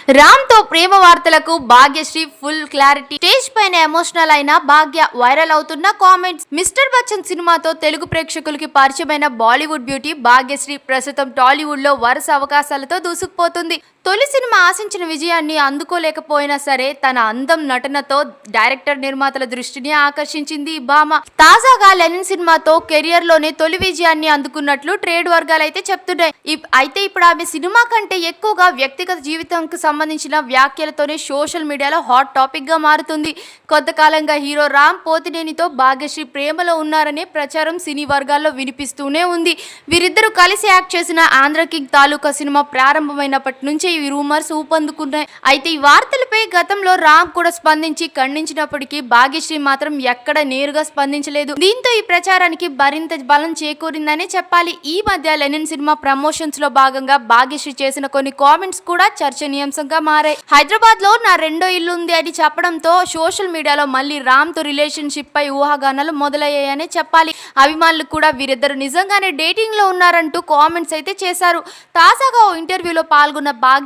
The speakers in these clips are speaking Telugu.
రామ్ తో ప్రేమ వార్తలకు భాగ్యశ్రీ ఫుల్ క్లారిటీ. స్టేజ్ పైన ఎమోషనల్ అయిన భాగ్య వైరల్ అవుతున్న కామెంట్స్. మిస్టర్ బచ్చన్ సినిమాతో తెలుగు ప్రేక్షకులకి పరిచయమైన బాలీవుడ్ బ్యూటీ భాగ్యశ్రీ ప్రస్తుతం టాలీవుడ్ లో వరుస అవకాశాలతో దూసుకుపోతుంది. తొలి సినిమా ఆశించిన విజయాన్ని అందుకోలేకపోయినా సరే తన అందం, నటనతో డైరెక్టర్, నిర్మాతల దృష్టిని ఆకర్షించింది ఈ భామ. తాజాగా లెనిన్ సినిమాతో కెరియర్ లోనే తొలి విజయాన్ని అందుకున్నట్లు ట్రేడ్ వర్గాలు అయితే చెప్తున్నాయి. అయితే ఇప్పుడు ఆమె సినిమా కంటే ఎక్కువగా వ్యక్తిగత జీవితంకు సంబంధించిన వ్యాఖ్యలతోనే సోషల్ మీడియాలో హాట్ టాపిక్ గా మారుతుంది. కొంతకాలంగా హీరో రామ్ పోతినేనితో భాగ్యశ్రీ ప్రేమలో ఉన్నారనే ప్రచారం సినీ వర్గాల్లో వినిపిస్తూనే ఉంది. వీరిద్దరూ కలిసి యాక్ట్ చేసిన ఆంధ్ర కింగ్ తాలూకా సినిమా ప్రారంభమైనప్పటి నుంచి ఈ రూమర్స్ ఊపందుకున్నాయి. అయితే ఈ వార్తలపై గతంలో రామ్ కూడా స్పందించి ఖండించినప్పటికీ భాగ్యశ్రీ మాత్రం ఎక్కడ నేరుగా స్పందించలేదు. దీంతో ఈ ప్రచారానికి మరింత బలం చేకూరిందనే చెప్పాలి. ఈ మధ్య లెనిన్ సినిమా ప్రమోషన్స్ లో భాగంగా భాగ్యశ్రీ చేసిన కొన్ని కామెంట్స్ కూడా చర్చనీయాంశంగా మారాయి. హైదరాబాద్ లో నా రెండో ఇల్లు ఉంది అని చెప్పడంతో సోషల్ మీడియాలో మళ్ళీ రామ్ తో రిలేషన్షిప్ పై ఊహాగానాలు మొదలయ్యాయనే చెప్పాలి. అభిమానులు కూడా వీరిద్దరు నిజంగానే డేటింగ్ లో ఉన్నారంటూ కామెంట్స్ అయితే చేశారు. తాజాగా ఓ ఇంటర్వ్యూలో పాల్గొన్న భాగ్యశ్రీ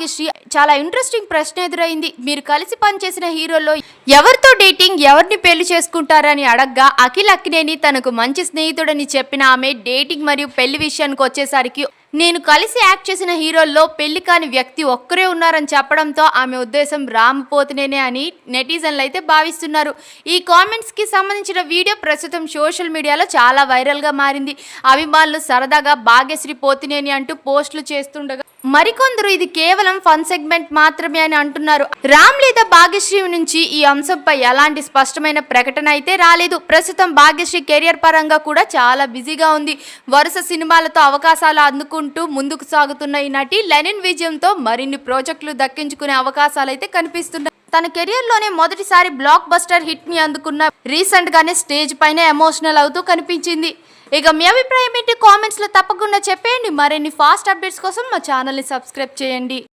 చాలా ఇంట్రెస్టింగ్ ప్రశ్న ఎదురైంది. మీరు కలిసి పనిచేసిన హీరోల్లో ఎవరితో డేటింగ్, ఎవరిని పెళ్లి చేసుకుంటారని అడగ్గా అఖిల్ అక్కినేని తనకు మంచి స్నేహితుడని చెప్పిన ఆమె డేటింగ్ మరియు పెళ్లి విషయానికి వచ్చేసరికి నేను కలిసి యాక్ట్ చేసిన హీరోల్లో పెళ్లి కాని వ్యక్తి ఒక్కరే ఉన్నారని చెప్పడంతో ఆమె ఉద్దేశం రామ్ పోతినేనే అని నెటిజన్లు అయితే భావిస్తున్నారు. ఈ కామెంట్స్ కి సంబంధించిన వీడియో ప్రస్తుతం సోషల్ మీడియాలో చాలా వైరల్ గా మారింది. అభిమానులు సరదాగా భాగ్యశ్రీ పోతినేని అంటూ పోస్టులు చేస్తుండగా మరికొందరు ఇది కేవలం ఫన్ సెగ్మెంట్ మాత్రమే అని అంటున్నారు. రామ్ లేదా భాగ్యశ్రీ నుంచి ఈ అంశంపై ఎలాంటి స్పష్టమైన ప్రకటన అయితే రాలేదు. ప్రస్తుతం భాగ్యశ్రీ కెరియర్ పరంగా కూడా చాలా బిజీగా ఉంది. వరుస సినిమాలతో అవకాశాలు అందుకుంటూ ముందుకు సాగుతున్న ఈ నటి లెనిన్ విజయంతో మరిన్ని ప్రాజెక్టులు దక్కించుకునే అవకాశాలు అయితే కనిపిస్తున్నాయి. తన కెరియర్ లోనే మొదటిసారి బ్లాక్ బస్టర్ హిట్ ని అందుకున్న రీసెంట్ గానే స్టేజ్ పైన ఎమోషనల్ అవుతూ కనిపించింది. ఇక మీ అభిప్రాయం ఏంటి? కామెంట్స్ లో తప్పకుండా చెప్పేయండి. మరిన్ని ఫాస్ట్ అప్డేట్స్ కోసం మా ఛానల్ ని సబ్స్క్రైబ్ చేయండి.